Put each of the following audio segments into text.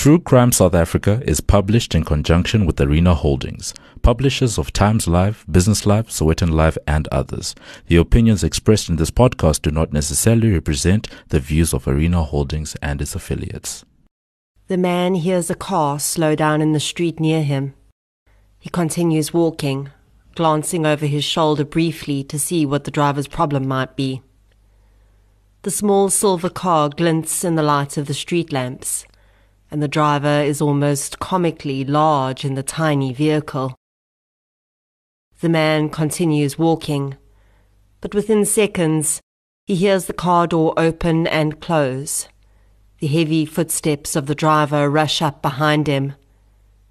True Crime South Africa is published in conjunction with Arena Holdings, publishers of Times Live, Business Live, Sowetan Live, and others. The opinions expressed in this podcast do not necessarily represent the views of Arena Holdings and its affiliates. The man hears a car slow down in the street near him. He continues walking, glancing over his shoulder briefly to see what the driver's problem might be. The small silver car glints in the light of the street lamps, and the driver is almost comically large in the tiny vehicle. The man continues walking, but within seconds he hears the car door open and close. The heavy footsteps of the driver rush up behind him.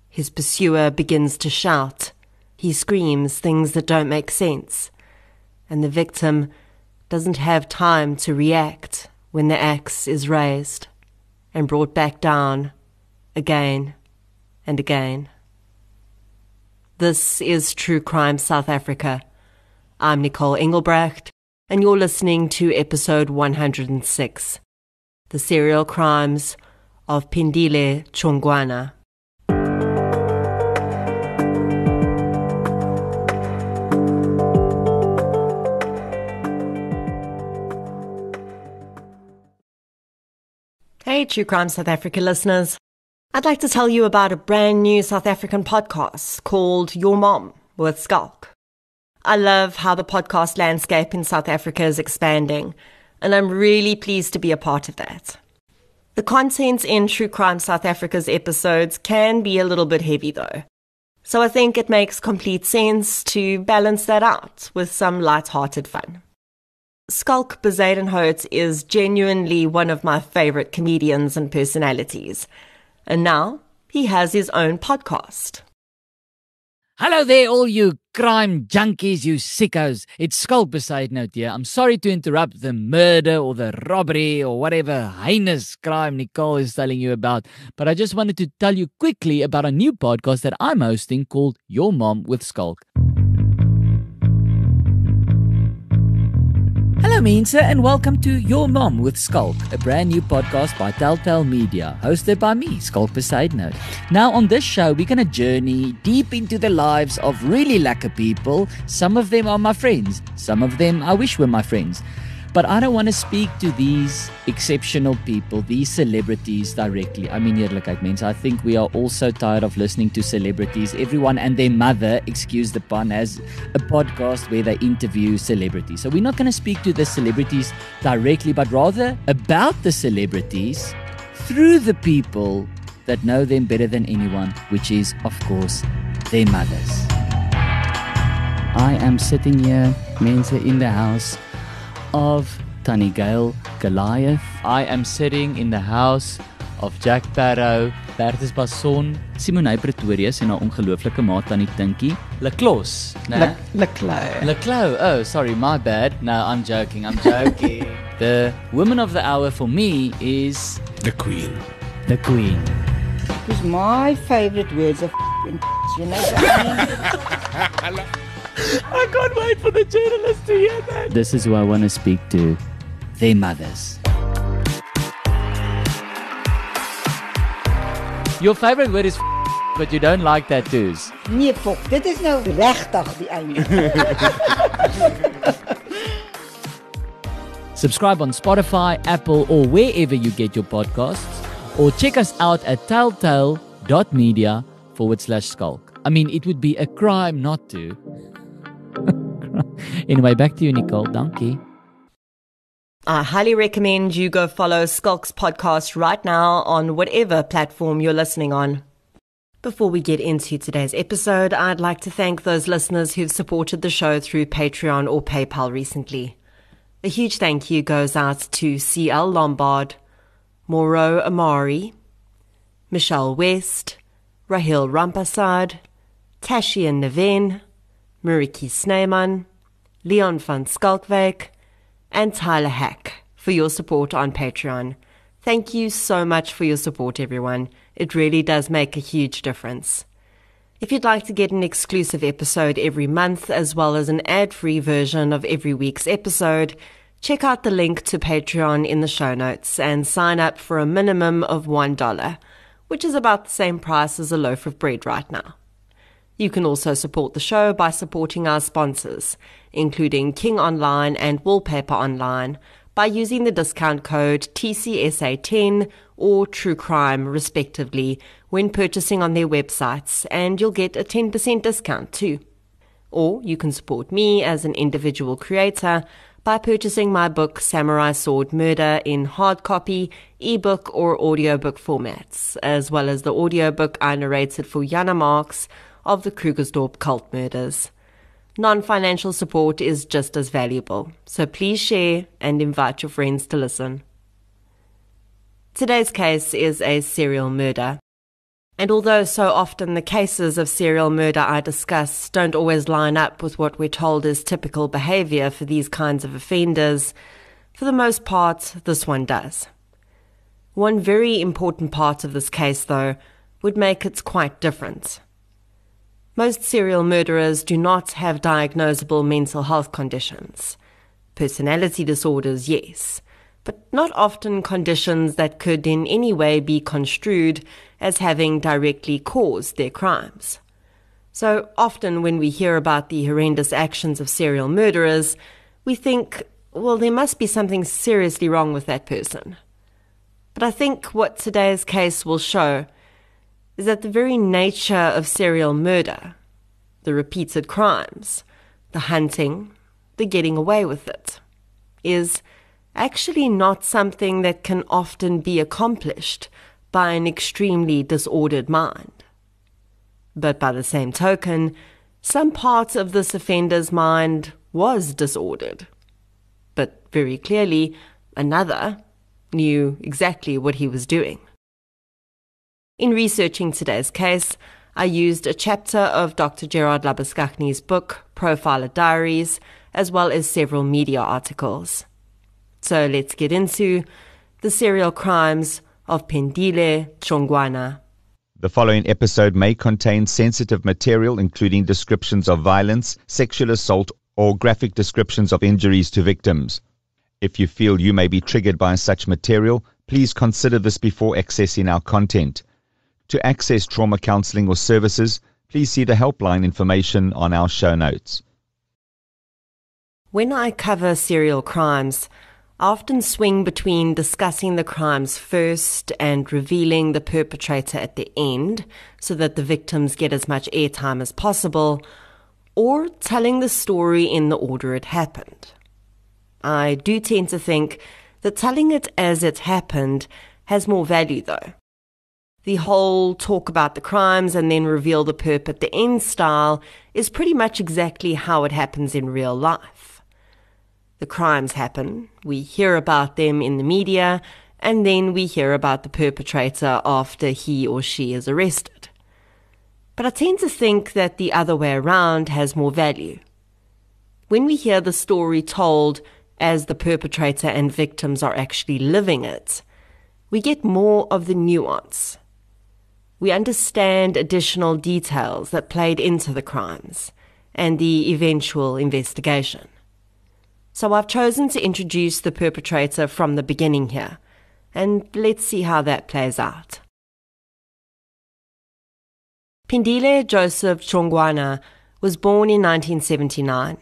His pursuer begins to shout. He screams things that don't make sense, and the victim doesn't have time to react when the axe is raised and brought back down again and again. This is True Crime South Africa. I'm Nicole Engelbrecht, and you're listening to episode 106, The Serial Crimes of Phindile Ntshongwana. Hey, True Crime South Africa listeners. I'd like to tell you about a brand new South African podcast called Your Mom with Skalk. I love how the podcast landscape in South Africa is expanding, and I'm really pleased to be a part of that. The content in True Crime South Africa's episodes can be a little bit heavy though, so I think it makes complete sense to balance that out with some light-hearted fun. Skalk Bezuidenhout is genuinely one of my favorite comedians and personalities, and now he has his own podcast. Hello there, all you crime junkies, you sickos. It's Skalk Bezuidenhout here. I'm sorry to interrupt the murder or the robbery or whatever heinous crime Nicole is telling you about, but I just wanted to tell you quickly about a new podcast that I'm hosting called Your Mom with Skalk. Hello mense, and welcome to Your Mom with Skalk, a brand new podcast by Telltale Media, hosted by me, Skalk Bezuidenhout. Now on this show, we're going to journey deep into the lives of really lekker people. Some of them are my friends, some of them I wish were my friends. But I don't want to speak to these exceptional people, these celebrities directly. I mean, eerlikheid mense, I think we are all so tired of listening to celebrities. Everyone and their mother, excuse the pun, has a podcast where they interview celebrities. So we're not going to speak to the celebrities directly, but rather about the celebrities through the people that know them better than anyone, which is, of course, their mothers. I am sitting here, mense, in the house of Tannie Gail Goliath. I am sitting in the house of Jack Parow, Bertus Basson, Simonay Pretorius en haar ongelooflike maat Tannie Tinkie. Leclos, né? Leclos. Oh, sorry, my bad. No, I'm joking. The woman of the hour for me is The Queen. The Queen. Because my favorite words are you know what I mean? I can't wait for the journalists to hear that. This is who I want to speak to. Their mothers. Your favorite word is but you don't like tattoos. Nee, fok, dit is nou regtig die einde. Subscribe on Spotify, Apple, or wherever you get your podcasts. Or check us out at telltale.media/Skalk. I mean, it would be a crime not to. Anyway, back to you, Nicole. Dankie. I highly recommend you go follow Skalk's podcast right now on whatever platform you're listening on. Before we get into today's episode, I'd like to thank those listeners who've supported the show through Patreon or PayPal recently. A huge thank you goes out to C.L. Lombard, Mauro Amari, Michelle West, Rahil Rampasad, Tashian Neven, Mariki Sneeman, Leon van Skalkwijk, and Tyler Hack for your support on Patreon. Thank you so much for your support, everyone. It really does make a huge difference. If you'd like to get an exclusive episode every month, as well as an ad-free version of every week's episode, check out the link to Patreon in the show notes and sign up for a minimum of $1. which is about the same price as a loaf of bread right now. You can also support the show by supporting our sponsors, including King Online and Wallpaper Online, by using the discount code TCSA10 or True Crime, respectively, when purchasing on their websites, and you'll get a 10% discount too. Or you can support me as an individual creator by purchasing my book Samurai Sword Murder in hard copy, ebook or audiobook formats, as well as the audiobook I narrated for Jana Marks of the Krugersdorp cult murders. Non-financial support is just as valuable, so please share and invite your friends to listen. Today's case is a serial murder. And although so often the cases of serial murder I discuss don't always line up with what we're told is typical behavior for these kinds of offenders, for the most part, this one does. One very important part of this case, though, would make it quite different. Most serial murderers do not have diagnosable mental health conditions. Personality disorders, yes, but not often conditions that could in any way be construed as having directly caused their crimes. So often when we hear about the horrendous actions of serial murderers, we think, well, there must be something seriously wrong with that person. But I think what today's case will show is that the very nature of serial murder, the repeated crimes, the hunting, the getting away with it, is actually not something that can often be accomplished by an extremely disordered mind. But by the same token, some part of this offender's mind was disordered. But very clearly, another knew exactly what he was doing. In researching today's case, I used a chapter of Dr. Gerard Labuskaghni's book, Profiler Diaries, as well as several media articles. So let's get into the serial crimes of Phindile Ntshongwana. The following episode may contain sensitive material, including descriptions of violence, sexual assault, or graphic descriptions of injuries to victims. If you feel you may be triggered by such material, please consider this before accessing our content. To access trauma counseling or services, please see the helpline information on our show notes. When I cover serial crimes, I often swing between discussing the crimes first and revealing the perpetrator at the end so that the victims get as much airtime as possible, or telling the story in the order it happened. I do tend to think that telling it as it happened has more value though. The whole talk about the crimes and then reveal the perp at the end style is pretty much exactly how it happens in real life. The crimes happen, we hear about them in the media, and then we hear about the perpetrator after he or she is arrested. But I tend to think that the other way around has more value. When we hear the story told as the perpetrator and victims are actually living it, we get more of the nuance. We understand additional details that played into the crimes and the eventual investigation. So I've chosen to introduce the perpetrator from the beginning here, and let's see how that plays out. Phindile Joseph Ntshongwana was born in 1979.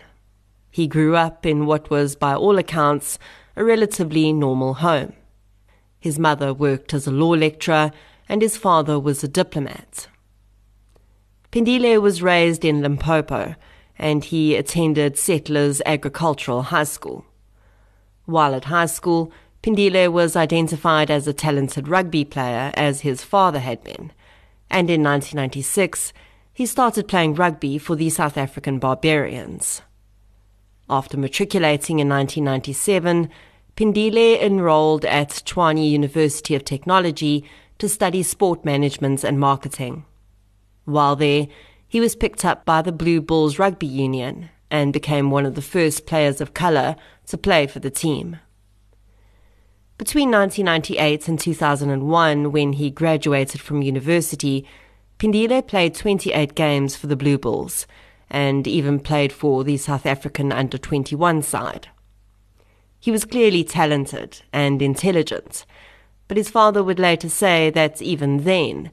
He grew up in what was, by all accounts, a relatively normal home. His mother worked as a law lecturer, and his father was a diplomat. Phindile was raised in Limpopo, and he attended Settlers Agricultural High School. While at high school, Phindile was identified as a talented rugby player, as his father had been, and in 1996, he started playing rugby for the South African Barbarians. After matriculating in 1997, Phindile enrolled at Tshwane University of Technology to study sport management and marketing. While there, he was picked up by the Blue Bulls Rugby Union and became one of the first players of colour to play for the team. Between 1998 and 2001, when he graduated from university, Phindile played 28 games for the Blue Bulls and even played for the South African under-21 side. He was clearly talented and intelligent, But his father would later say that even then,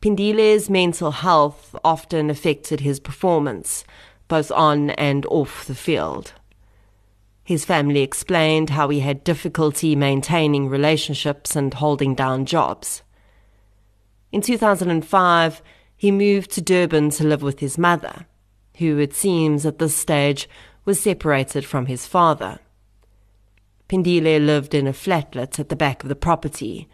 Phindile's mental health often affected his performance, both on and off the field. His family explained how he had difficulty maintaining relationships and holding down jobs. In 2005, he moved to Durban to live with his mother, who it seems at this stage was separated from his father. Phindile lived in a flatlet at the back of the property.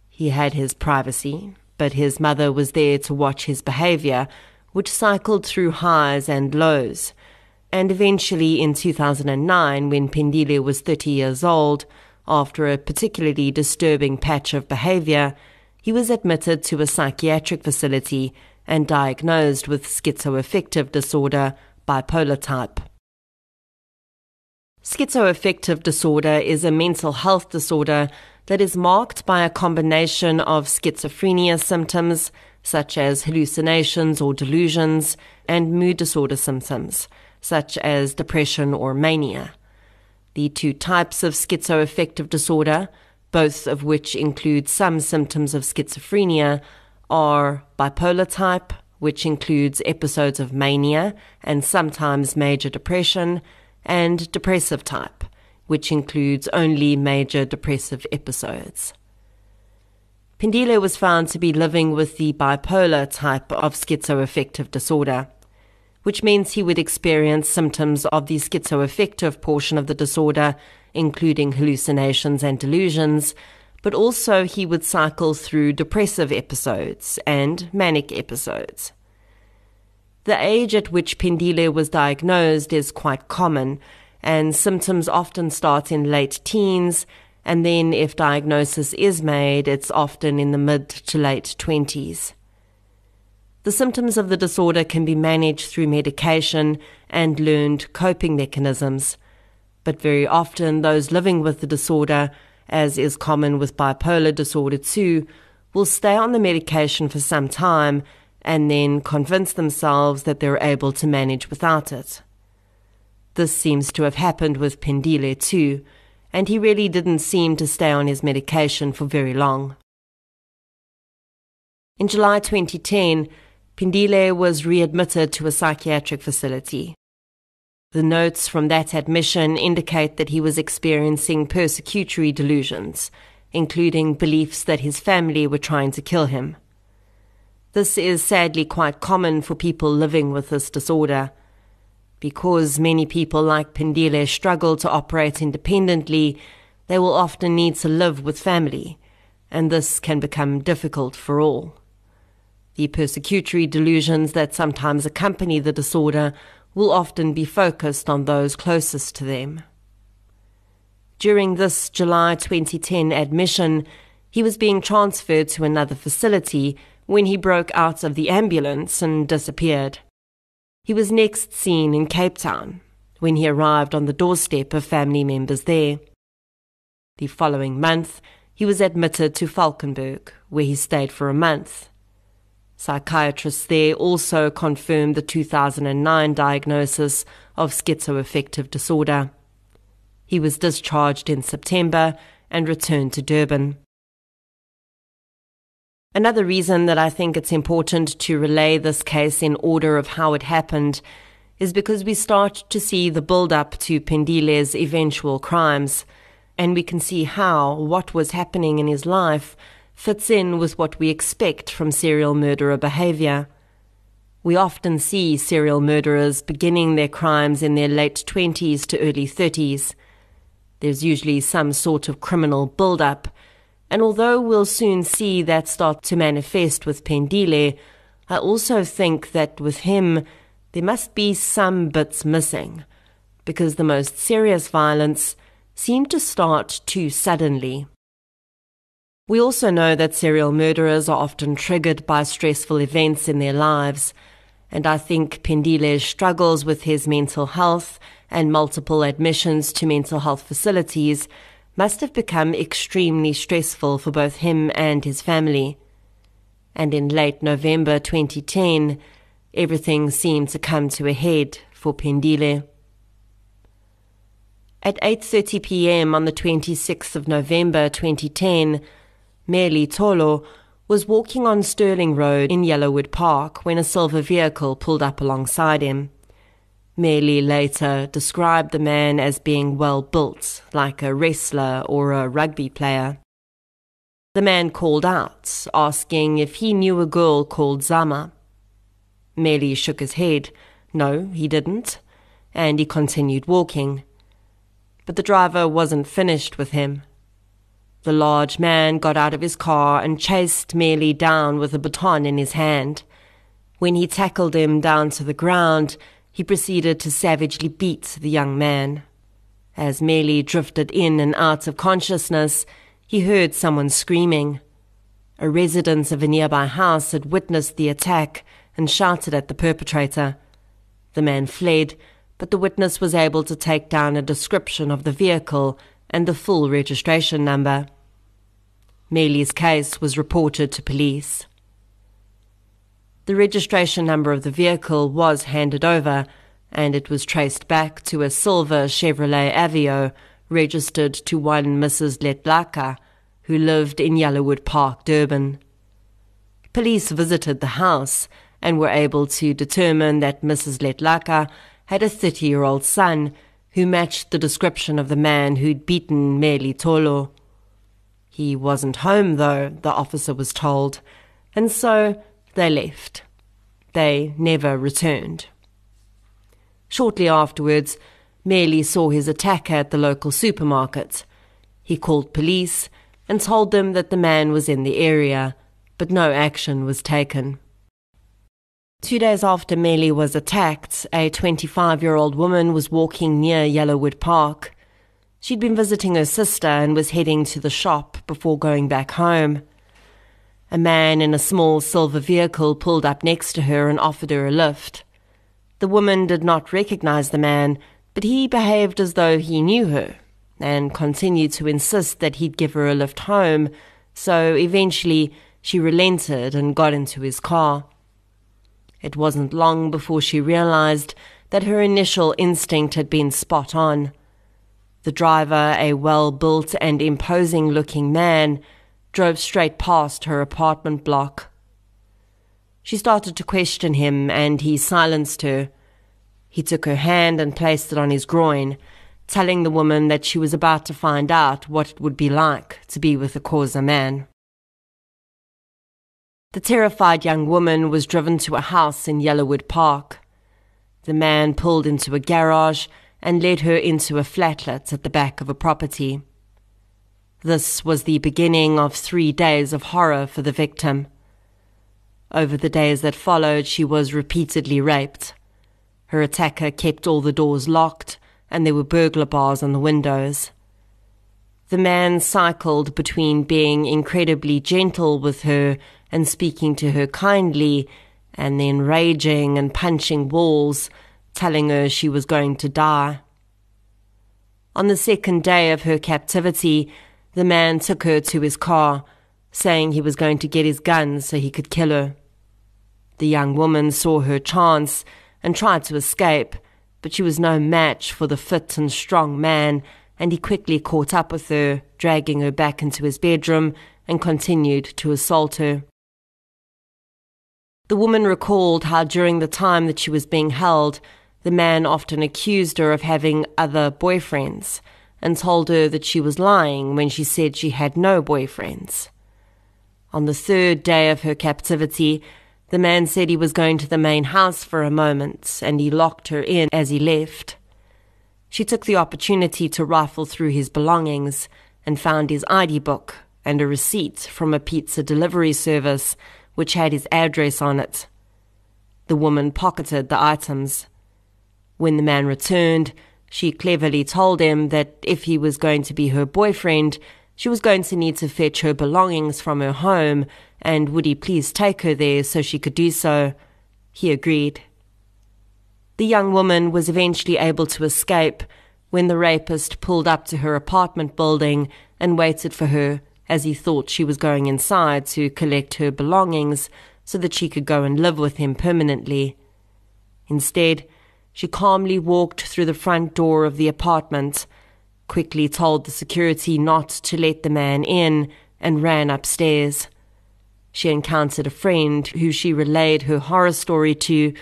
He had his privacy, but his mother was there to watch his behavior, which cycled through highs and lows. And eventually in 2009, when Phindile was 30 years old, after a particularly disturbing patch of behavior, he was admitted to a psychiatric facility and diagnosed with schizoaffective disorder, bipolar type. Schizoaffective disorder is a mental health disorder that is marked by a combination of schizophrenia symptoms, such as hallucinations or delusions, and mood disorder symptoms, such as depression or mania. The two types of schizoaffective disorder, both of which include some symptoms of schizophrenia, are bipolar type, which includes episodes of mania and sometimes major depression, and depressive type, which includes only major depressive episodes. Phindile was found to be living with the bipolar type of schizoaffective disorder, which means he would experience symptoms of the schizoaffective portion of the disorder, including hallucinations and delusions, but also he would cycle through depressive episodes and manic episodes. The age at which Phindile was diagnosed is quite common, and symptoms often start in late teens, and then if diagnosis is made, it's often in the mid to late 20s. The symptoms of the disorder can be managed through medication and learned coping mechanisms, but very often those living with the disorder, as is common with bipolar disorder too, will stay on the medication for some time and then convince themselves that they're able to manage without it. This seems to have happened with Phindile too, and he really didn't seem to stay on his medication for very long. In July 2010, Phindile was readmitted to a psychiatric facility. The notes from that admission indicate that he was experiencing persecutory delusions, including beliefs that his family were trying to kill him. This is sadly quite common for people living with this disorder. Because many people like Phindile struggle to operate independently, they will often need to live with family, and this can become difficult for all. The persecutory delusions that sometimes accompany the disorder will often be focused on those closest to them. During this July 2010 admission, he was being transferred to another facility when he broke out of the ambulance and disappeared. He was next seen in Cape Town, when he arrived on the doorstep of family members there. The following month, he was admitted to Valkenburg, where he stayed for a month. Psychiatrists there also confirmed the 2009 diagnosis of schizoaffective disorder. He was discharged in September and returned to Durban. Another reason that I think it's important to relay this case in order of how it happened is because we start to see the build-up to Phindile's eventual crimes, and we can see how what was happening in his life fits in with what we expect from serial murderer behavior. We often see serial murderers beginning their crimes in their late 20s to early 30s. There's usually some sort of criminal build-up, and although we'll soon see that start to manifest with Phindile, I also think that with him there must be some bits missing, because the most serious violence seemed to start too suddenly. We also know that serial murderers are often triggered by stressful events in their lives, and I think Phindile's struggles with his mental health and multiple admissions to mental health facilities must have become extremely stressful for both him and his family. And in late November 2010, everything seemed to come to a head for Phindile. At 8:30 p.m. on the 26th of November 2010, Meli Tolo, was walking on Sterling Road in Yellowwood Park when a silver vehicle pulled up alongside him. Meli later described the man as being well built, like a wrestler or a rugby player. The man called out, asking if he knew a girl called Zama. Meli shook his head. No, he didn't, and he continued walking. But the driver wasn't finished with him. The large man got out of his car and chased Meli down with a baton in his hand. When he tackled him down to the ground, he proceeded to savagely beat the young man. As Meli drifted in and out of consciousness, he heard someone screaming. A resident of a nearby house had witnessed the attack and shouted at the perpetrator. The man fled, but the witness was able to take down a description of the vehicle and the full registration number. Meli's case was reported to police. The registration number of the vehicle was handed over, and it was traced back to a silver Chevrolet Aveo registered to one Mrs. Letlaka, who lived in Yellowwood Park, Durban. Police visited the house and were able to determine that Mrs. Letlaka had a 30-year-old son who matched the description of the man who'd beaten Meli Tolo. He wasn't home, though, the officer was told, and so they left. They never returned. Shortly afterwards, Meli saw his attacker at the local supermarket. He called police and told them that the man was in the area, but no action was taken. 2 days after Meli was attacked, a 25-year-old woman was walking near Yellowwood Park. She'd been visiting her sister and was heading to the shop before going back home. A man in a small silver vehicle pulled up next to her and offered her a lift. The woman did not recognize the man, but he behaved as though he knew her and continued to insist that he'd give her a lift home, so eventually she relented and got into his car. It wasn't long before she realized that her initial instinct had been spot on. The driver, a well-built and imposing-looking man, drove straight past her apartment block. She started to question him, and he silenced her. He took her hand and placed it on his groin, telling the woman that she was about to find out what it would be like to be with a Xhosa man. The terrified young woman was driven to a house in Yellowwood Park. The man pulled into a garage and led her into a flatlet at the back of a property. This was the beginning of 3 days of horror for the victim. Over the days that followed, she was repeatedly raped. Her attacker kept all the doors locked, and there were burglar bars on the windows. The man cycled between being incredibly gentle with her and speaking to her kindly, and then raging and punching walls, telling her she was going to die. On the second day of her captivity, the man took her to his car, saying he was going to get his gun so he could kill her. The young woman saw her chance and tried to escape, but she was no match for the fit and strong man, and he quickly caught up with her, dragging her back into his bedroom and continued to assault her. The woman recalled how during the time that she was being held, the man often accused her of having other boyfriends and told her that she was lying when she said she had no boyfriends. On the third day of her captivity, the man said he was going to the main house for a moment, and he locked her in as he left. She took the opportunity to rifle through his belongings and found his ID book and a receipt from a pizza delivery service which had his address on it. The woman pocketed the items. When the man returned, she cleverly told him that if he was going to be her boyfriend, she was going to need to fetch her belongings from her home, and would he please take her there so she could do so. He agreed. The young woman was eventually able to escape when the rapist pulled up to her apartment building and waited for her, as he thought she was going inside to collect her belongings so that she could go and live with him permanently. Instead, she calmly walked through the front door of the apartment, quickly told the security not to let the man in, and ran upstairs. She encountered a friend who she relayed her horror story to,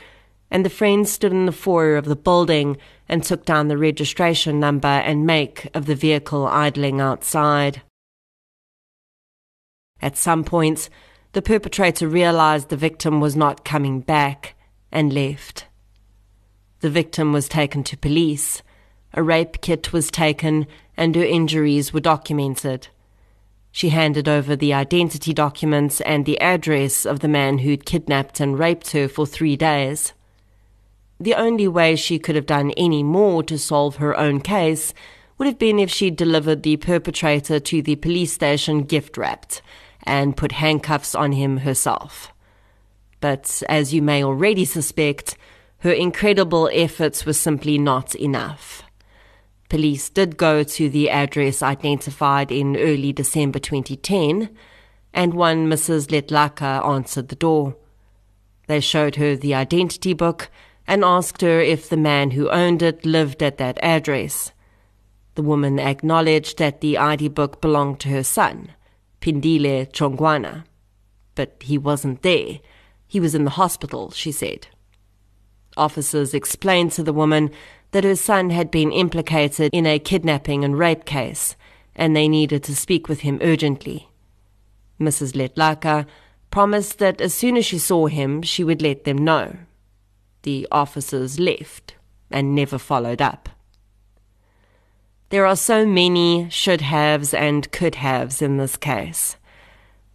and the friend stood in the foyer of the building and took down the registration number and make of the vehicle idling outside. At some point, the perpetrator realized the victim was not coming back and left. The victim was taken to police. A rape kit was taken and her injuries were documented. She handed over the identity documents and the address of the man who'd kidnapped and raped her for 3 days. The only way she could have done any more to solve her own case would have been if she'd delivered the perpetrator to the police station gift-wrapped and put handcuffs on him herself. But as you may already suspect, her incredible efforts were simply not enough. Police did go to the address identified in early December 2010, and one Mrs. Letlaka answered the door. They showed her the identity book and asked her if the man who owned it lived at that address. The woman acknowledged that the ID book belonged to her son, Phindile Ntshongwana. But he wasn't there. He was in the hospital, she said. Officers explained to the woman that her son had been implicated in a kidnapping and rape case, and they needed to speak with him urgently. Mrs. Letlaka promised that as soon as she saw him, she would let them know. The officers left and never followed up. There are so many should-haves and could-haves in this case.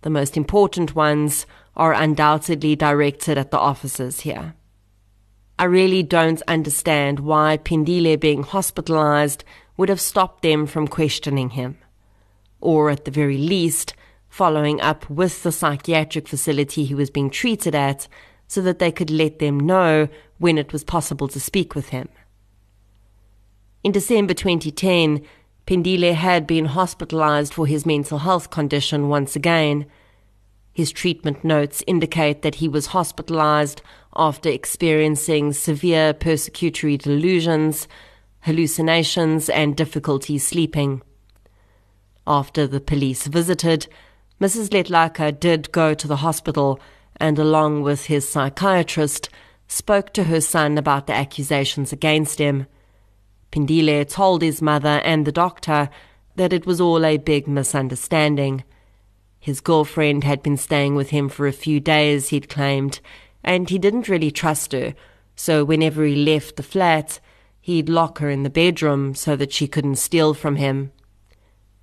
The most important ones are undoubtedly directed at the officers here. I really don't understand why Phindile being hospitalized would have stopped them from questioning him, or at the very least, following up with the psychiatric facility he was being treated at so that they could let them know when it was possible to speak with him. In December 2010, Phindile had been hospitalized for his mental health condition once again. His treatment notes indicate that he was hospitalized after experiencing severe persecutory delusions, hallucinations, and difficulty sleeping. After the police visited, Mrs. Letlaka did go to the hospital and, along with his psychiatrist, spoke to her son about the accusations against him. Phindile told his mother and the doctor that it was all a big misunderstanding. His girlfriend had been staying with him for a few days, he'd claimed, and he didn't really trust her, so whenever he left the flat, he'd lock her in the bedroom so that she couldn't steal from him.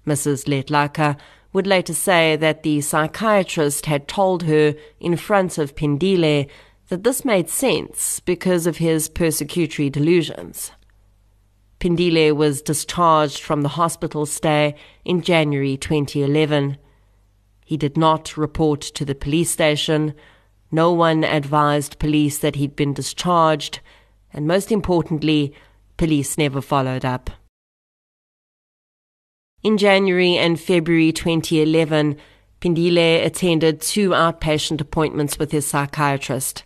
Mrs. Letlaka would later say that the psychiatrist had told her in front of Phindile that this made sense because of his persecutory delusions. Phindile was discharged from the hospital stay in January 2011. He did not report to the police station. No one advised police that he'd been discharged, and most importantly, police never followed up. In January and February 2011, Phindile attended 2 outpatient appointments with his psychiatrist.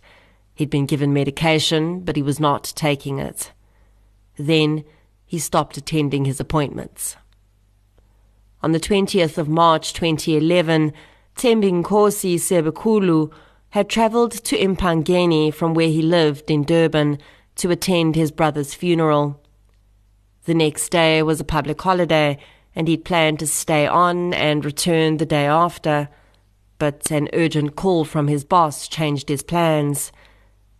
He'd been given medication, but he was not taking it. Then he stopped attending his appointments. On the 20th of March 2011, Nkosi Sebekulu had travelled to Mpangeni from where he lived in Durban to attend his brother's funeral. The next day was a public holiday, and he'd planned to stay on and return the day after, but an urgent call from his boss changed his plans.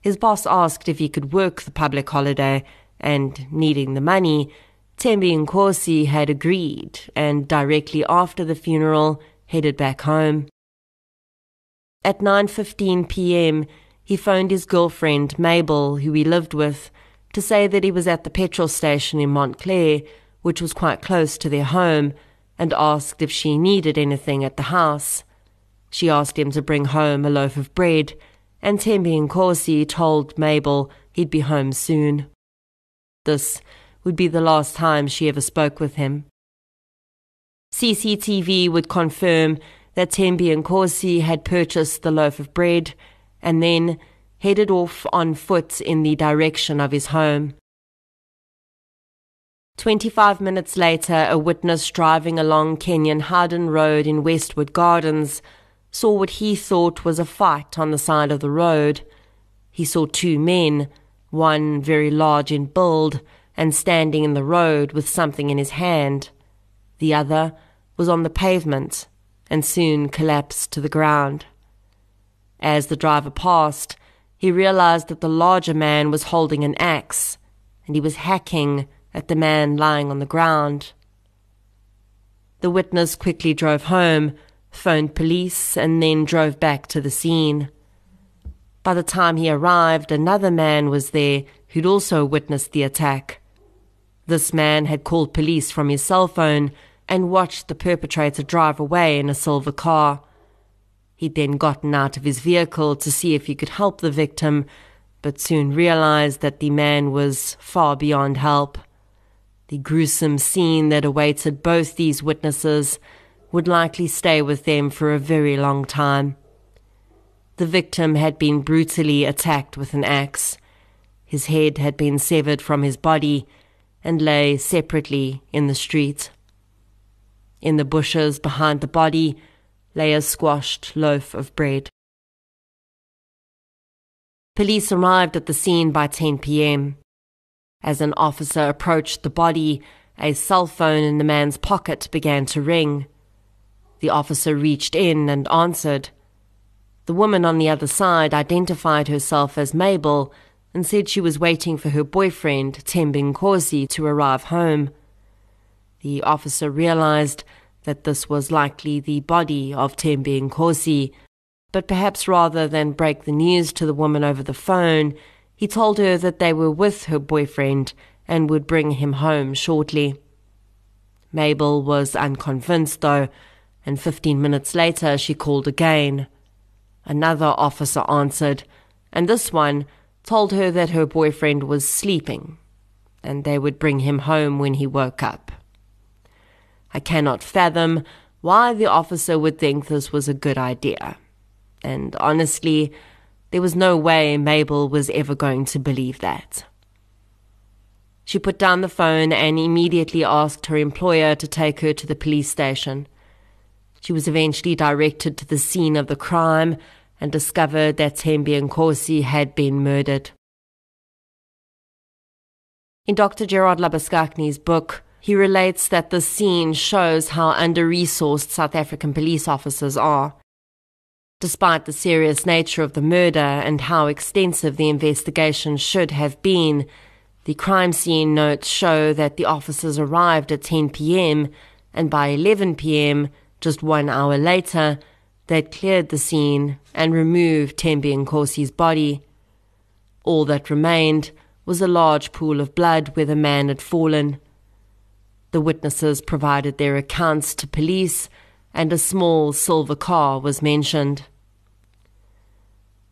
His boss asked if he could work the public holiday, and needing the money, Nkosi had agreed, and directly after the funeral, headed back home. At 9:15 p.m., he phoned his girlfriend, Mabel, who he lived with, to say that he was at the petrol station in Montclair, which was quite close to their home, and asked if she needed anything at the house. She asked him to bring home a loaf of bread, and Nkosi told Mabel he'd be home soon. This would be the last time she ever spoke with him. CCTV would confirm that Nkosi had purchased the loaf of bread and then headed off on foot in the direction of his home. 25 minutes later, a witness driving along Kenyon Howden Road in Westwood Gardens saw what he thought was a fight on the side of the road. He saw two men, one very large in build and standing in the road with something in his hand. The other was on the pavement and soon collapsed to the ground. As the driver passed, he realized that the larger man was holding an axe, and he was hacking at the man lying on the ground. The witness quickly drove home, phoned police, and then drove back to the scene. By the time he arrived, another man was there who'd also witnessed the attack. This man had called police from his cell phone and watched the perpetrator drive away in a silver car. He'd then gotten out of his vehicle to see if he could help the victim, but soon realized that the man was far beyond help. The gruesome scene that awaited both these witnesses would likely stay with them for a very long time. The victim had been brutally attacked with an axe. His head had been severed from his body and lay separately in the street. In the bushes behind the body lay a squashed loaf of bread. Police arrived at the scene by 10 p.m. As an officer approached the body, a cell phone in the man's pocket began to ring. The officer reached in and answered. The woman on the other side identified herself as Mabel and said she was waiting for her boyfriend, Thembi Nkosi, to arrive home. The officer realized that this was likely the body of Thembi Nkosi, but perhaps rather than break the news to the woman over the phone, he told her that they were with her boyfriend and would bring him home shortly. Mabel was unconvinced, though, and 15 minutes later she called again. Another officer answered, and this one told her that her boyfriend was sleeping, and they would bring him home when he woke up. I cannot fathom why the officer would think this was a good idea, and honestly, there was no way Mabel was ever going to believe that. She put down the phone and immediately asked her employer to take her to the police station. She was eventually directed to the scene of the crime and discovered that Thembi Nkosi had been murdered. In Dr. Gerard Labaskakni's book, he relates that the scene shows how under-resourced South African police officers are. Despite the serious nature of the murder and how extensive the investigation should have been, the crime scene notes show that the officers arrived at 10 p.m. and by 11 p.m., just 1 hour later, they'd cleared the scene and removed Thembi Nkosi's body. All that remained was a large pool of blood where the man had fallen. The witnesses provided their accounts to police, and a small silver car was mentioned.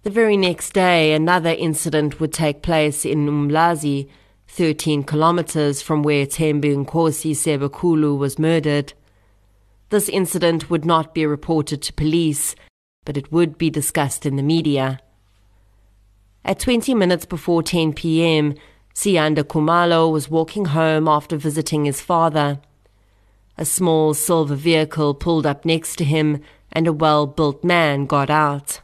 The very next day, another incident would take place in Umlazi, 13 kilometers from where Thembi Nkosi Sebekulu was murdered. This incident would not be reported to police, but it would be discussed in the media. At 20 minutes before 10 p.m., Siyanda Kumalo was walking home after visiting his father. A small silver vehicle pulled up next to him, and a well-built man got out.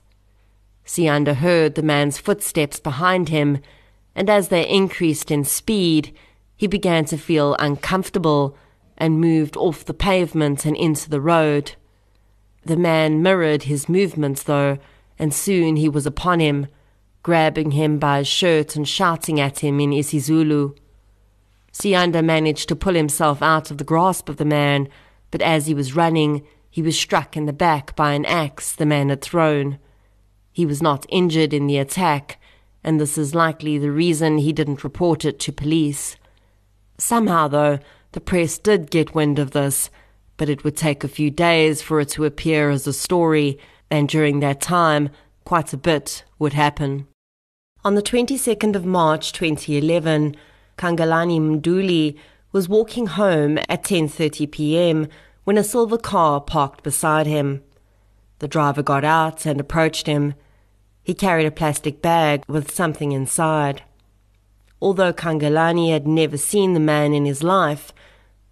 Siyanda heard the man's footsteps behind him, and as they increased in speed, he began to feel uncomfortable and moved off the pavement and into the road. The man mirrored his movements, though, and soon he was upon him, grabbing him by his shirt and shouting at him in isiZulu. Siyanda managed to pull himself out of the grasp of the man, but as he was running, he was struck in the back by an axe the man had thrown. He was not injured in the attack, and this is likely the reason he didn't report it to police. Somehow, though, the press did get wind of this, but it would take a few days for it to appear as a story, and during that time, quite a bit would happen. On the 22nd of March 2011, Kangalani Mduli was walking home at 10:30 p.m. when a silver car parked beside him. The driver got out and approached him. He carried a plastic bag with something inside. Although Kangalani had never seen the man in his life,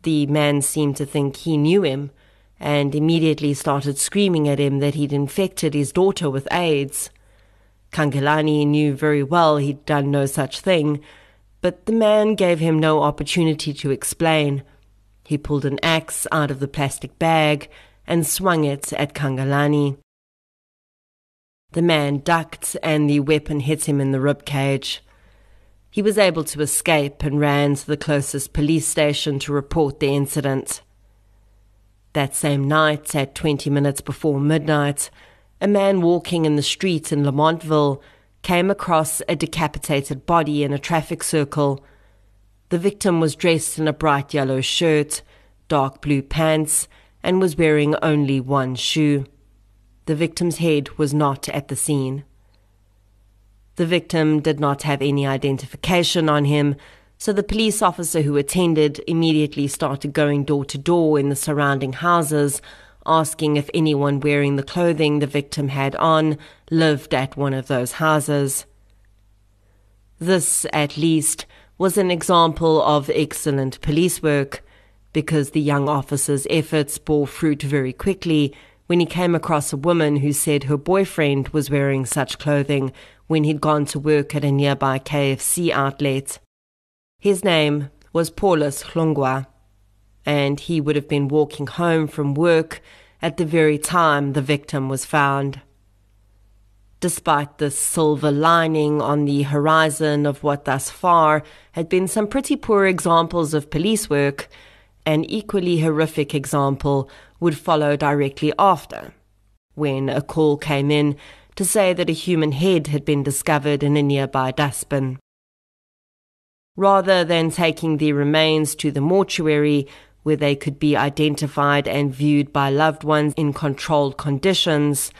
the man seemed to think he knew him and immediately started screaming at him that he'd infected his daughter with AIDS. Kangalani knew very well he'd done no such thing, but the man gave him no opportunity to explain. He pulled an axe out of the plastic bag and swung it at Kangalani. The man ducked and the weapon hit him in the ribcage. He was able to escape and ran to the closest police station to report the incident. That same night, at 20 minutes before midnight, a man walking in the street in Lamontville came across a decapitated body in a traffic circle. The victim was dressed in a bright yellow shirt, dark blue pants, and was wearing only one shoe. The victim's head was not at the scene. The victim did not have any identification on him, so the police officer who attended immediately started going door to door in the surrounding houses, asking if anyone wearing the clothing the victim had on lived at one of those houses. This, at least, was an example of excellent police work, because the young officer's efforts bore fruit very quickly when he came across a woman who said her boyfriend was wearing such clothing when he'd gone to work at a nearby KFC outlet. His name was Paulus Ntshongwana, and he would have been walking home from work at the very time the victim was found. Despite this silver lining on the horizon of what thus far had been some pretty poor examples of police work, an equally horrific example would follow directly after, when a call came in to say that a human head had been discovered in a nearby dustbin. Rather than taking the remains to the mortuary, where they could be identified and viewed by loved ones in controlled conditions,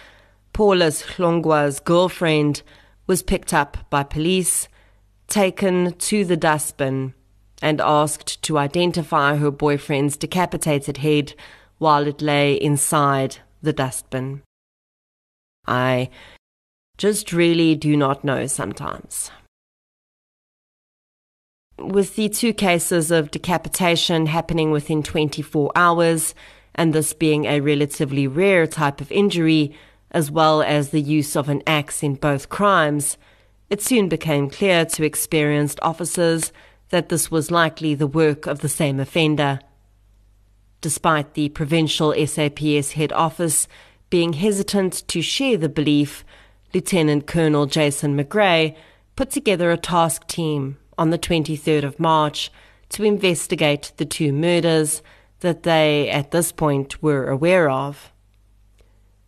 Paulus Ntshongwana's girlfriend was picked up by police, taken to the dustbin, and asked to identify her boyfriend's decapitated head while it lay inside the dustbin. I just really do not know sometimes. With the two cases of decapitation happening within 24 hours, and this being a relatively rare type of injury, as well as the use of an axe in both crimes, it soon became clear to experienced officers that this was likely the work of the same offender. Despite the provincial SAPS head office being hesitant to share the belief, Lieutenant Colonel Jason McGray put together a task team on the 23rd of March to investigate the two murders that they, at this point, were aware of.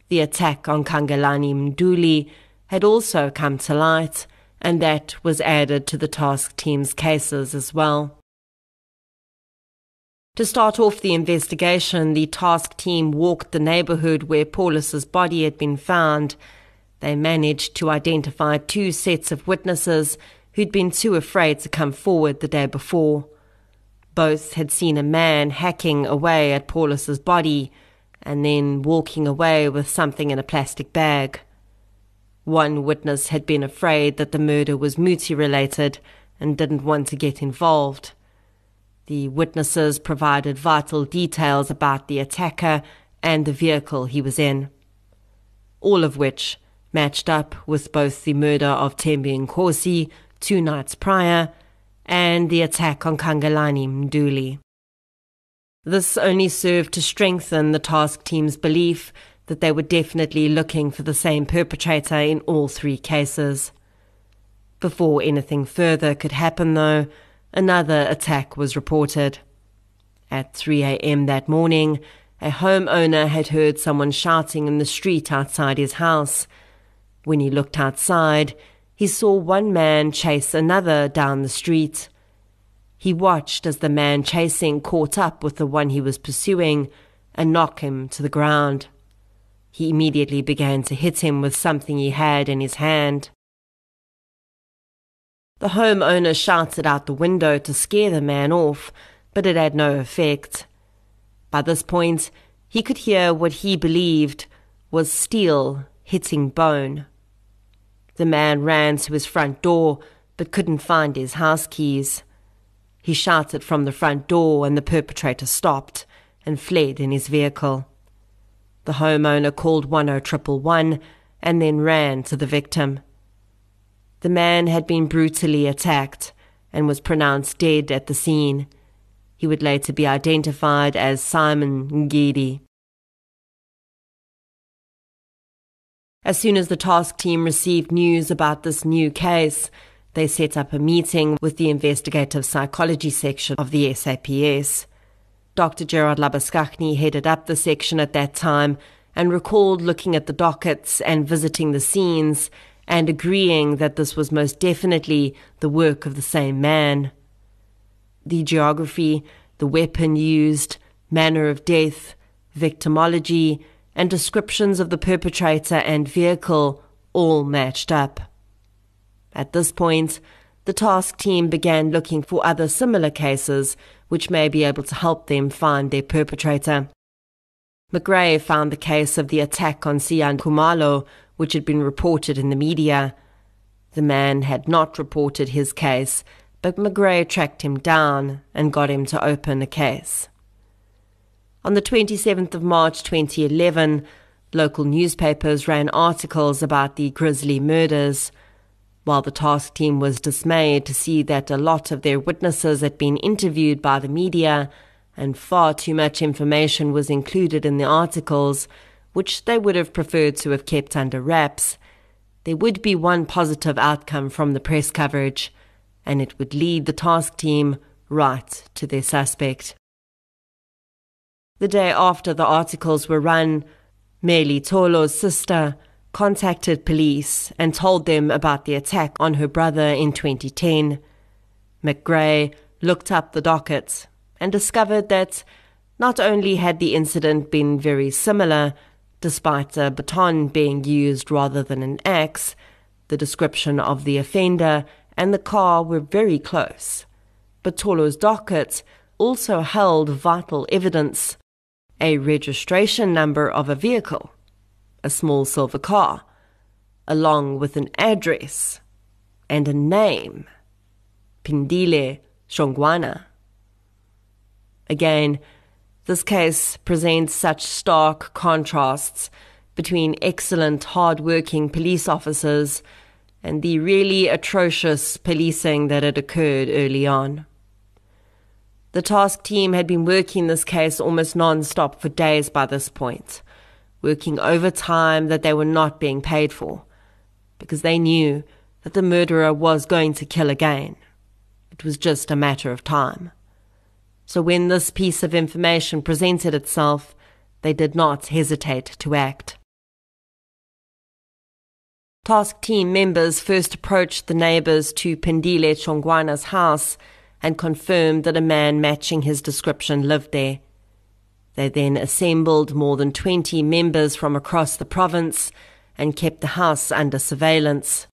The attack on Kangalani Mduli had also come to light, and that was added to the task team's cases as well. To start off the investigation, the task team walked the neighborhood where Paulus's body had been found. They managed to identify two sets of witnesses who'd been too afraid to come forward the day before. Both had seen a man hacking away at Paulus's body and then walking away with something in a plastic bag. One witness had been afraid that the murder was Muti-related and didn't want to get involved. The witnesses provided vital details about the attacker and the vehicle he was in, all of which matched up with both the murder of Thembi Nkosi 2 nights prior and the attack on Kangalani Mduli. This only served to strengthen the task team's belief that they were definitely looking for the same perpetrator in all three cases. Before anything further could happen, though, another attack was reported. At 3 a.m. that morning, a homeowner had heard someone shouting in the street outside his house. When he looked outside, he saw one man chase another down the street. He watched as the man chasing caught up with the one he was pursuing and knocked him to the ground. He immediately began to hit him with something he had in his hand. The homeowner shouted out the window to scare the man off, but it had no effect. By this point, he could hear what he believed was steel hitting bone. The man ran to his front door, but couldn't find his house keys. He shouted from the front door and the perpetrator stopped and fled in his vehicle. The homeowner called 10111 and then ran to the victim. The man had been brutally attacked and was pronounced dead at the scene. He would later be identified as Simon Ngidi. As soon as the task team received news about this new case, they set up a meeting with the investigative psychology section of the SAPS. Dr. Gerard Labaskachny headed up the section at that time and recalled looking at the dockets and visiting the scenes and agreeing that this was most definitely the work of the same man. The geography, the weapon used, manner of death, victimology, and descriptions of the perpetrator and vehicle all matched up. At this point, the task team began looking for other similar cases which may be able to help them find their perpetrator. McGray found the case of the attack on Sian Khumalo, which had been reported in the media. The man had not reported his case, but McGray tracked him down and got him to open a case. On the 27th of March 2011, local newspapers ran articles about the grisly murders. While the task team was dismayed to see that a lot of their witnesses had been interviewed by the media and far too much information was included in the articles, which they would have preferred to have kept under wraps, there would be one positive outcome from the press coverage, and it would lead the task team right to their suspect. The day after the articles were run, Meli Tolo's sister contacted police and told them about the attack on her brother in 2010. McGray looked up the docket and discovered that not only had the incident been very similar, despite a baton being used rather than an axe, the description of the offender and the car were very close. But Tolo's docket also held vital evidence: a registration number of a vehicle, a small silver car, along with an address and a name: Phindile Ntshongwana. Again, this case presents such stark contrasts between excellent, hard-working police officers and the really atrocious policing that had occurred early on. The task team had been working this case almost non-stop for days by this point, working overtime that they were not being paid for, because they knew that the murderer was going to kill again. It was just a matter of time. So when this piece of information presented itself, they did not hesitate to act. Task team members first approached the neighbours to Phindile Ntshongwana's house and confirmed that a man matching his description lived there. They then assembled more than 20 members from across the province and kept the house under surveillance.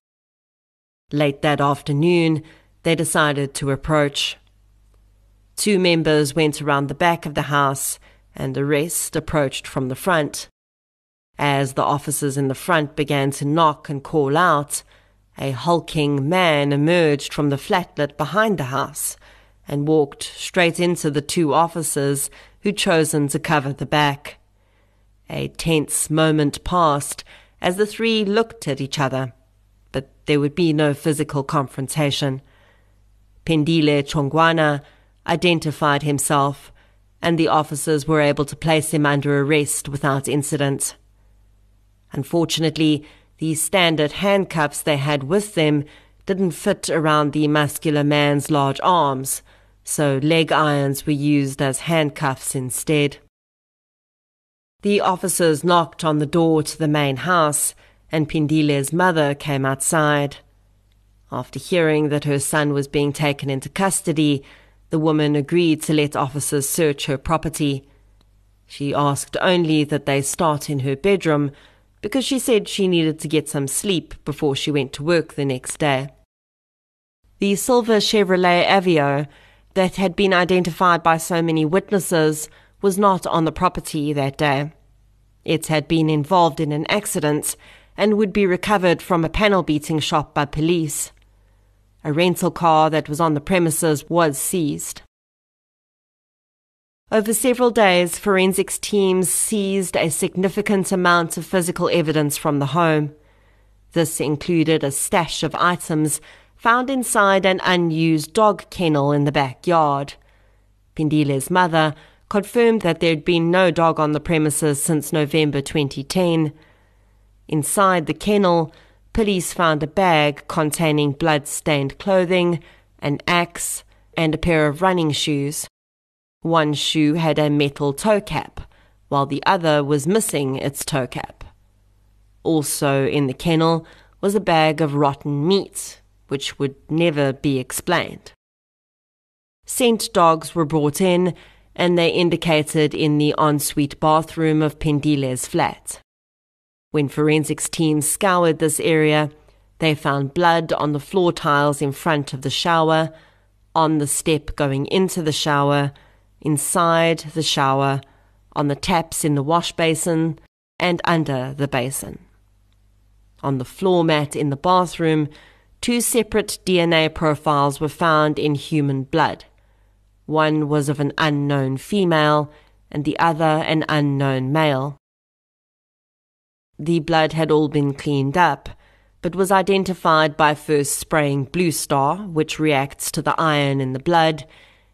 Late that afternoon, they decided to approach. 2 members went around the back of the house and the rest approached from the front. As the officers in the front began to knock and call out, a hulking man emerged from the flatlet behind the house and walked straight into the 2 officers who'd chosen to cover the back. A tense moment passed as the 3 looked at each other, but there would be no physical confrontation. Phindile Ntshongwana identified himself, and the officers were able to place him under arrest without incident. Unfortunately, the standard handcuffs they had with them didn't fit around the muscular man's large arms, so leg irons were used as handcuffs instead. The officers knocked on the door to the main house, and Phindile's mother came outside. After hearing that her son was being taken into custody, the woman agreed to let officers search her property. She asked only that they start in her bedroom, because she said she needed to get some sleep before she went to work the next day. The silver Chevrolet Aveo that had been identified by so many witnesses was not on the property that day. It had been involved in an accident and would be recovered from a panel beating shop by police. A rental car that was on the premises was seized. Over several days, forensics teams seized a significant amount of physical evidence from the home. This included a stash of items found inside an unused dog kennel in the backyard. Phindile's mother confirmed that there had been no dog on the premises since November 2010. Inside the kennel, police found a bag containing blood-stained clothing, an axe, and a pair of running shoes. One shoe had a metal toe cap, while the other was missing its toe cap. Also in the kennel was a bag of rotten meat, which would never be explained. Scent dogs were brought in, and they indicated in the ensuite bathroom of Phindile's flat. When forensics teams scoured this area, they found blood on the floor tiles in front of the shower, on the step going into the shower, inside the shower, on the taps in the wash basin, and under the basin. On the floor mat in the bathroom, 2 separate DNA profiles were found in human blood. One was of an unknown female, and the other an unknown male. The blood had all been cleaned up, but was identified by first spraying Blue Star, which reacts to the iron in the blood,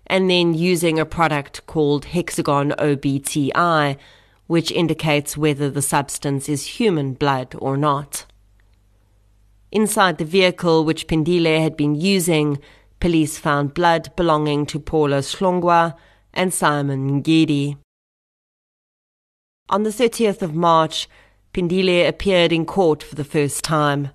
and then using a product called hexagon OBTI, which indicates whether the substance is human blood or not. Inside the vehicle which Phindile had been using, police found blood belonging to Paula Ntshongwana and Simon Ngidi. On the 30th of March, Phindile appeared in court for the first time.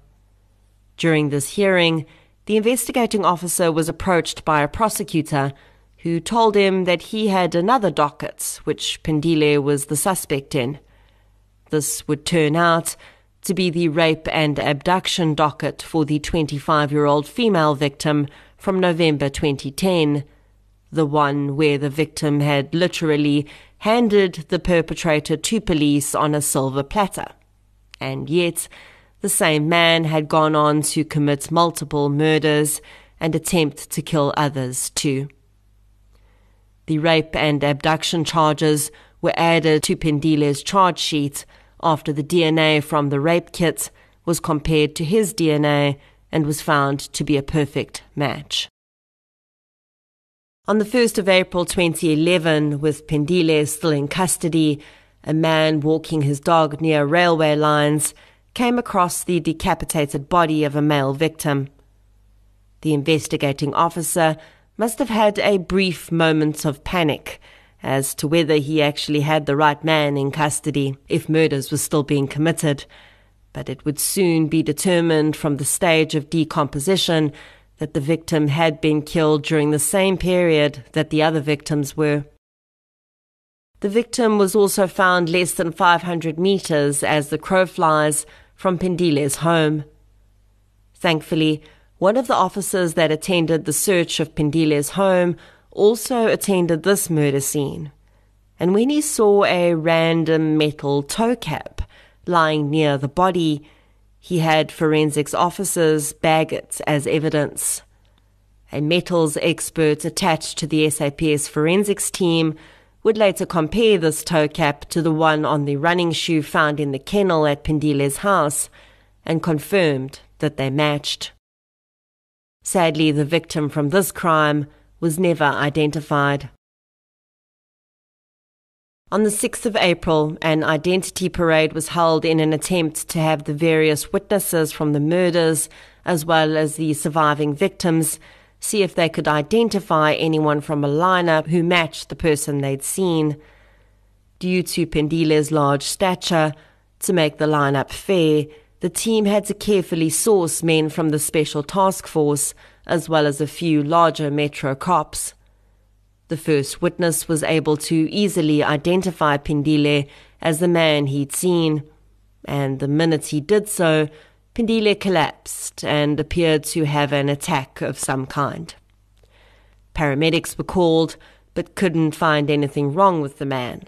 During this hearing, the investigating officer was approached by a prosecutor who told him that he had another docket which Phindile was the suspect in. This would turn out to be the rape and abduction docket for the 25-year-old female victim from November 2010, the one where the victim had literally handed the perpetrator to police on a silver platter. And yet, the same man had gone on to commit multiple murders and attempt to kill others too. The rape and abduction charges were added to Phindile's charge sheet after the DNA from the rape kit was compared to his DNA and was found to be a perfect match. On the 1st of April 2011, with Phindile still in custody, a man walking his dog near railway lines came across the decapitated body of a male victim. The investigating officer must have had a brief moment of panic as to whether he actually had the right man in custody if murders were still being committed, but it would soon be determined from the stage of decomposition that the victim had been killed during the same period that the other victims were. The victim was also found less than 500 meters as the crow flies from Phindile's home. Thankfully, one of the officers that attended the search of Phindile's home also attended this murder scene, and when he saw a random metal toe cap lying near the body, he had forensics officers bag it as evidence. A metals expert attached to the SAPS forensics team would later compare this toe cap to the one on the running shoe found in the kennel at Phindile's house and confirmed that they matched. Sadly, the victim from this crime was never identified. On the 6th of April, an identity parade was held in an attempt to have the various witnesses from the murders, as well as the surviving victims, see if they could identify anyone from a lineup who matched the person they'd seen. Due to Phindile's large stature, to make the lineup fair, the team had to carefully source men from the Special Task Force, as well as a few larger metro cops. The first witness was able to easily identify Phindile as the man he'd seen, and the minute he did so, Phindile collapsed and appeared to have an attack of some kind. Paramedics were called, but couldn't find anything wrong with the man,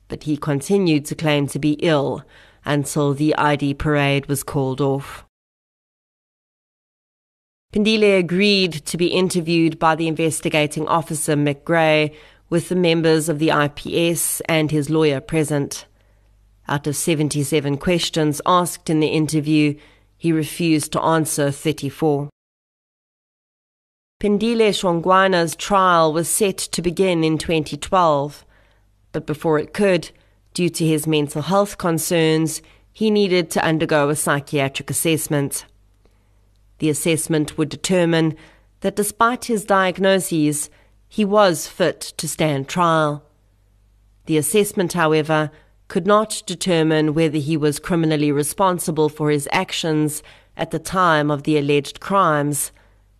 but he continued to claim to be ill until the ID parade was called off. Phindile agreed to be interviewed by the investigating officer McGray with the members of the IPS and his lawyer present. Out of 77 questions asked in the interview, he refused to answer 34. Phindile Ntshongwana's trial was set to begin in 2012, but before it could, due to his mental health concerns, he needed to undergo a psychiatric assessment. The assessment would determine that despite his diagnoses, he was fit to stand trial. The assessment, however, could not determine whether he was criminally responsible for his actions at the time of the alleged crimes,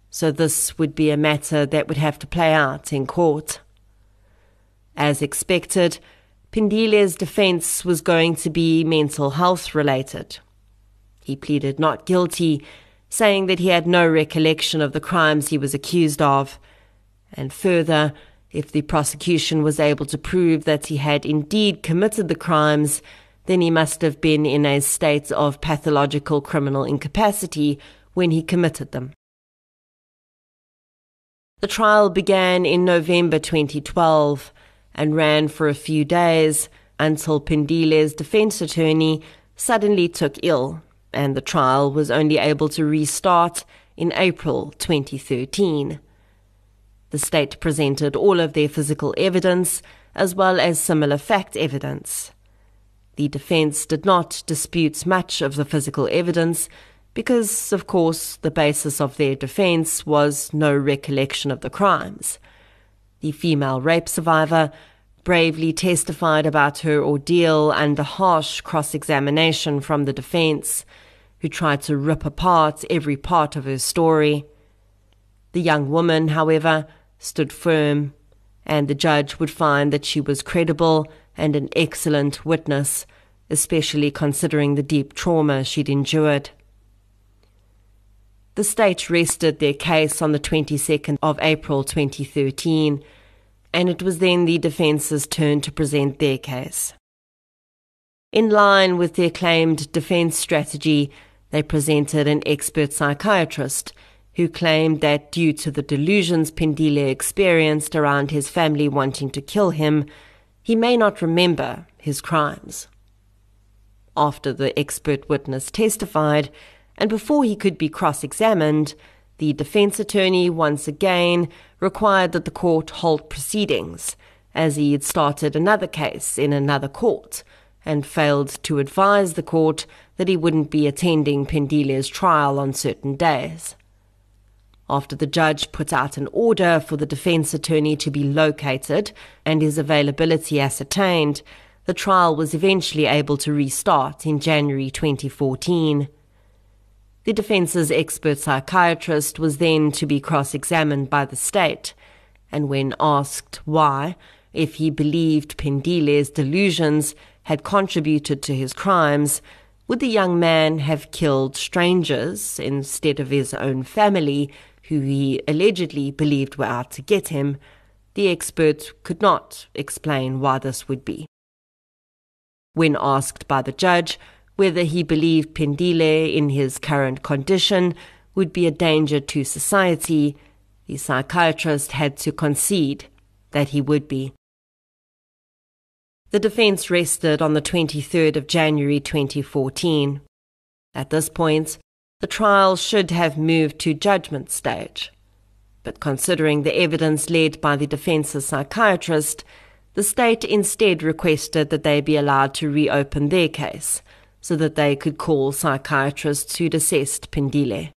so this would be a matter that would have to play out in court. As expected, Phindile's defense was going to be mental health related. He pleaded not guilty, saying that he had no recollection of the crimes he was accused of, and further, if the prosecution was able to prove that he had indeed committed the crimes, then he must have been in a state of pathological criminal incapacity when he committed them. The trial began in November 2012 and ran for a few days until Phindile's defense attorney suddenly took ill, and the trial was only able to restart in April 2013. The state presented all of their physical evidence as well as similar fact evidence. The defense did not dispute much of the physical evidence because, of course, the basis of their defense was no recollection of the crimes. The female rape survivor bravely testified about her ordeal under harsh cross-examination from the defense, who tried to rip apart every part of her story. The young woman, however, stood firm, and the judge would find that she was credible and an excellent witness, especially considering the deep trauma she'd endured. The state rested their case on the 22nd of April 2013, and it was then the defence's turn to present their case. In line with their claimed defense strategy, they presented an expert psychiatrist who claimed that due to the delusions Phindile experienced around his family wanting to kill him, he may not remember his crimes. After the expert witness testified, and before he could be cross-examined, the defense attorney once again required that the court halt proceedings, as he had started another case in another court, and failed to advise the court that he wouldn't be attending Phindile's trial on certain days. After the judge put out an order for the defense attorney to be located and his availability ascertained, the trial was eventually able to restart in January 2014. The defense's expert psychiatrist was then to be cross-examined by the state, and when asked why, if he believed Phindile's delusions had contributed to his crimes, would the young man have killed strangers instead of his own family, who he allegedly believed were out to get him, the expert could not explain why this would be. When asked by the judge whether he believed Phindile in his current condition would be a danger to society, the psychiatrist had to concede that he would be. The defense rested on the 23rd of January 2014. At this point, the trial should have moved to judgment stage. But considering the evidence led by the defense's psychiatrist, the state instead requested that they be allowed to reopen their case, so that they could call psychiatrists who'd assessed Phindile.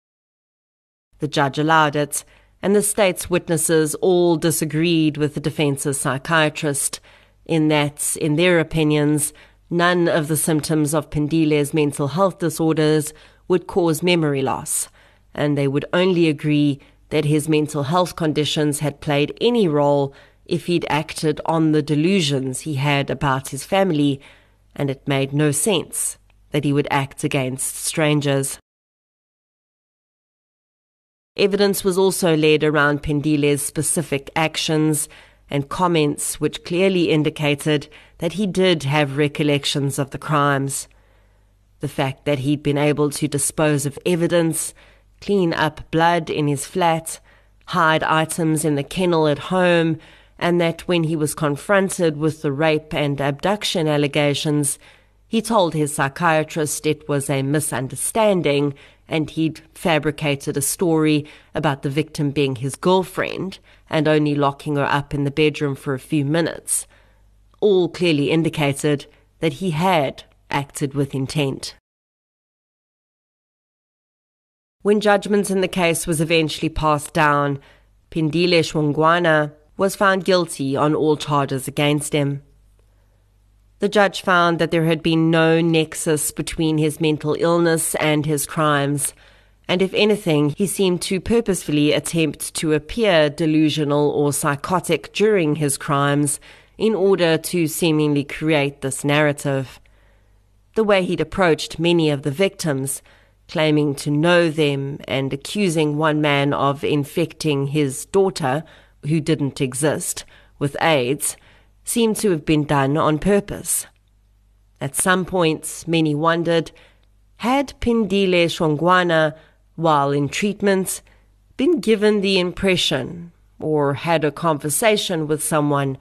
The judge allowed it, and the state's witnesses all disagreed with the defense's psychiatrist, in that, in their opinions, none of the symptoms of Phindile's mental health disorders would cause memory loss, and they would only agree that his mental health conditions had played any role if he'd acted on the delusions he had about his family, and it made no sense that he would act against strangers. Evidence was also laid around Phindile's specific actions and comments which clearly indicated that he did have recollections of the crimes. The fact that he'd been able to dispose of evidence, clean up blood in his flat, hide items in the kennel at home, and that when he was confronted with the rape and abduction allegations, he told his psychiatrist it was a misunderstanding and he'd fabricated a story about the victim being his girlfriend and only locking her up in the bedroom for a few minutes. All clearly indicated that he had acted with intent. When judgment in the case was eventually passed down, Phindile Ntshongwana was found guilty on all charges against him. The judge found that there had been no nexus between his mental illness and his crimes, and if anything, he seemed to purposefully attempt to appear delusional or psychotic during his crimes in order to seemingly create this narrative. The way he'd approached many of the victims, claiming to know them and accusing one man of infecting his daughter, who didn't exist, with AIDS, seemed to have been done on purpose. At some points, many wondered, had Phindile Ntshongwana, while in treatment, been given the impression or had a conversation with someone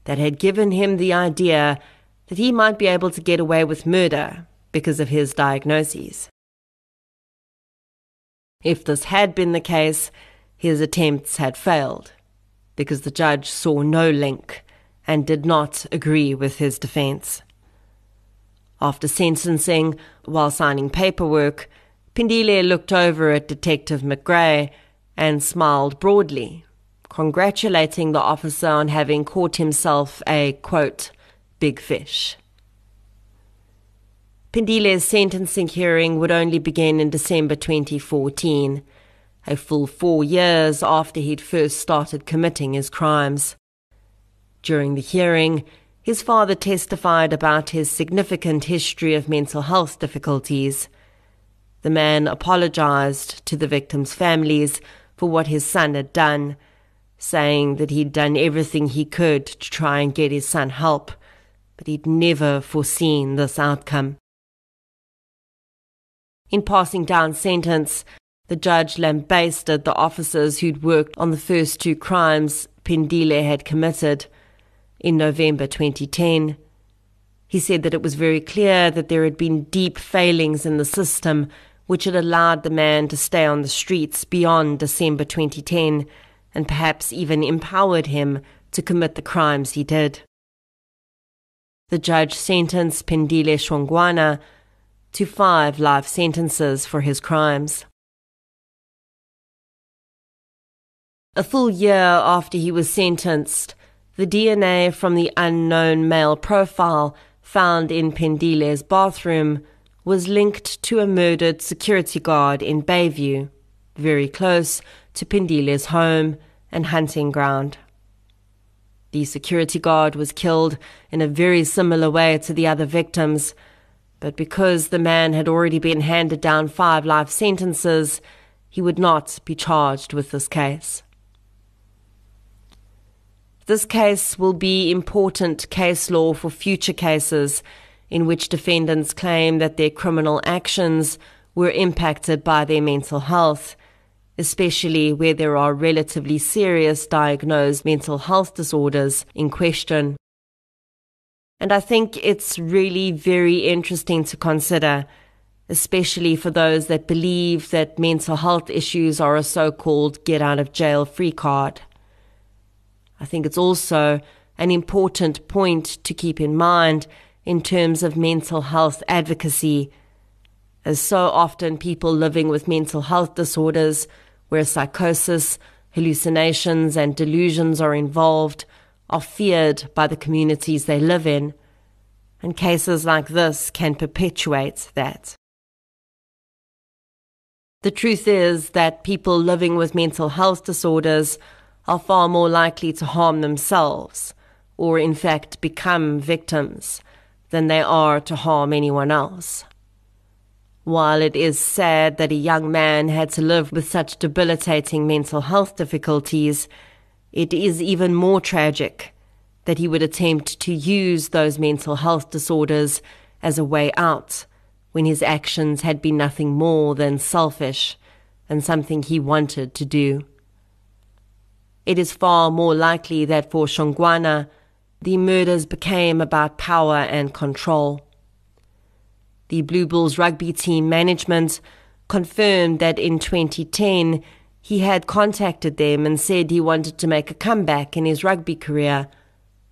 that had given him the idea that he might be able to get away with murder because of his diagnoses. If this had been the case, his attempts had failed, because the judge saw no link and did not agree with his defense. After sentencing, while signing paperwork, Phindile looked over at Detective McGray and smiled broadly, congratulating the officer on having caught himself a, quote, big fish. Phindile's sentencing hearing would only begin in December 2014, a full 4 years after he'd first started committing his crimes. During the hearing, his father testified about his significant history of mental health difficulties. The man apologized to the victims' families for what his son had done, saying that he'd done everything he could to try and get his son help, but he'd never foreseen this outcome. In passing down sentence, the judge lambasted the officers who'd worked on the first 2 crimes Phindile had committed. In November 2010, he said that it was very clear that there had been deep failings in the system which had allowed the man to stay on the streets beyond December 2010 and perhaps even empowered him to commit the crimes he did. The judge sentenced Phindile Ntshongwana to 5 life sentences for his crimes. A full year after he was sentenced, the DNA from the unknown male profile found in Phindile's bathroom was linked to a murdered security guard in Bayview, very close to Phindile's home and hunting ground. The security guard was killed in a very similar way to the other victims, but because the man had already been handed down 5 life sentences, he would not be charged with this case. This case will be important case law for future cases in which defendants claim that their criminal actions were impacted by their mental health, especially where there are relatively serious diagnosed mental health disorders in question. And I think it's really very interesting to consider, especially for those that believe that mental health issues are a so-called get-out-of-jail-free card. I think it's also an important point to keep in mind in terms of mental health advocacy, as so often people living with mental health disorders, where psychosis, hallucinations and delusions are involved, are feared by the communities they live in, and cases like this can perpetuate that. The truth is that people living with mental health disorders are far more likely to harm themselves, or in fact become victims, than they are to harm anyone else. While it is sad that a young man had to live with such debilitating mental health difficulties, it is even more tragic that he would attempt to use those mental health disorders as a way out when his actions had been nothing more than selfish and something he wanted to do. It is far more likely that for Ntshongwana, the murders became about power and control. The Blue Bulls rugby team management confirmed that in 2010 he had contacted them and said he wanted to make a comeback in his rugby career.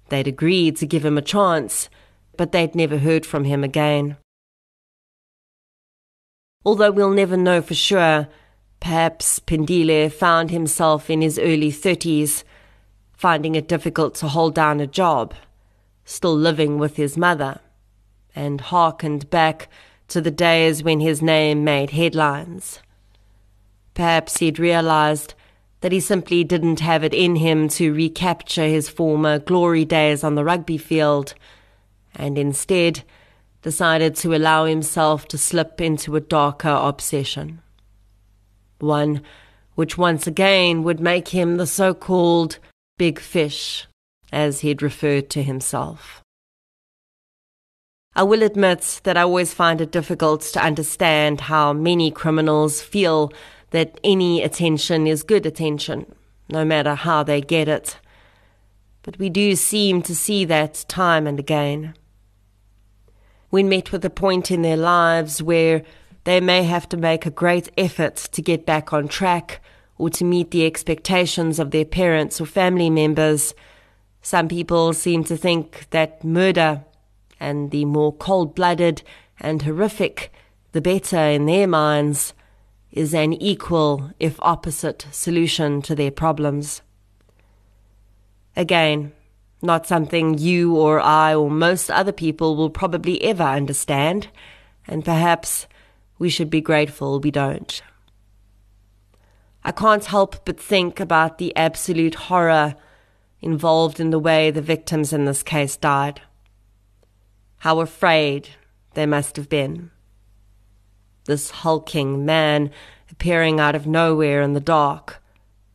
They'd agreed to give him a chance, but they'd never heard from him again. Although we'll never know for sure, perhaps Phindile found himself in his early 30s, finding it difficult to hold down a job, still living with his mother, and hearkened back to the days when his name made headlines. Perhaps he'd realized that he simply didn't have it in him to recapture his former glory days on the rugby field, and instead decided to allow himself to slip into a darker obsession. One which once again would make him the so-called big fish, as he'd referred to himself. I will admit that I always find it difficult to understand how many criminals feel that any attention is good attention, no matter how they get it. But we do seem to see that time and again. When met with a point in their lives where they may have to make a great effort to get back on track or to meet the expectations of their parents or family members, some people seem to think that murder, and the more cold-blooded and horrific, the better in their minds, is an equal, if opposite, solution to their problems. Again, not something you or I or most other people will probably ever understand, and perhaps we should be grateful we don't. I can't help but think about the absolute horror involved in the way the victims in this case died. How afraid they must have been. This hulking man appearing out of nowhere in the dark,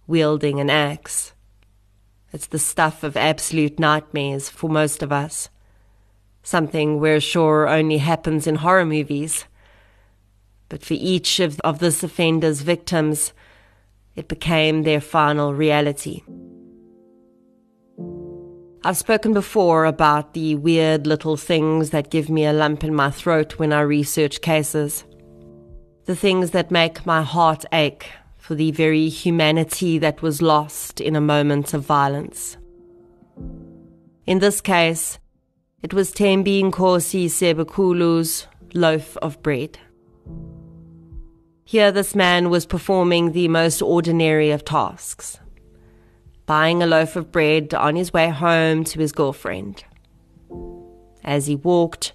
wielding an axe. It's the stuff of absolute nightmares for most of us. Something we're sure only happens in horror movies. But for each of this offender's victims, it became their final reality. I've spoken before about the weird little things that give me a lump in my throat when I research cases. The things that make my heart ache for the very humanity that was lost in a moment of violence. In this case, it was Thembi Nkosi Sebekulu's loaf of bread. Here this man was performing the most ordinary of tasks, buying a loaf of bread on his way home to his girlfriend. As he walked,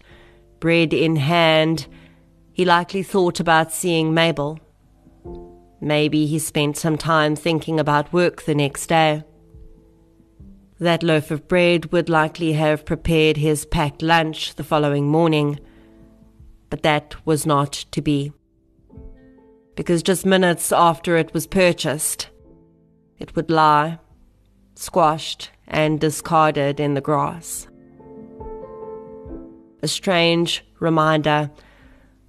bread in hand, he likely thought about seeing Mabel. Maybe he spent some time thinking about work the next day. That loaf of bread would likely have prepared his packed lunch the following morning, but that was not to be. Because just minutes after it was purchased, it would lie, squashed and discarded in the grass. A strange reminder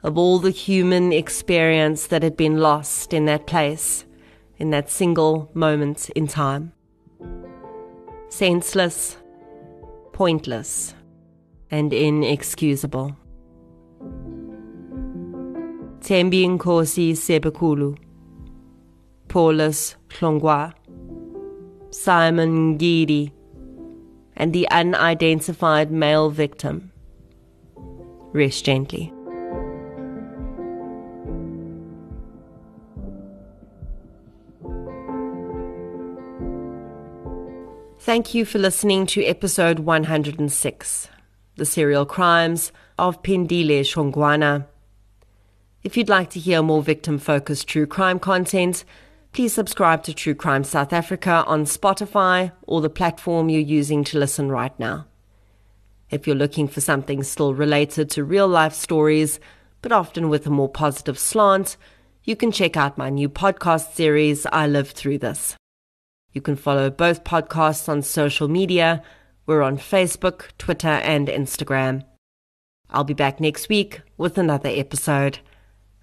of all the human experience that had been lost in that place, in that single moment in time. Senseless, pointless, and inexcusable. Thembi Nkosi Sebekulu, Paulus Ntshongwana, Simon Ngidi, and the unidentified male victim. Rest gently. Thank you for listening to episode 106, The Serial Crimes of Phindile Ntshongwana. If you'd like to hear more victim-focused true crime content, please subscribe to True Crime South Africa on Spotify or the platform you're using to listen right now. If you're looking for something still related to real-life stories, but often with a more positive slant, you can check out my new podcast series, I Lived Through This. You can follow both podcasts on social media. We're on Facebook, Twitter, and Instagram. I'll be back next week with another episode.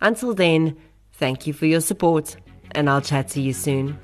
Until then, thank you for your support. and I'll chat to you soon.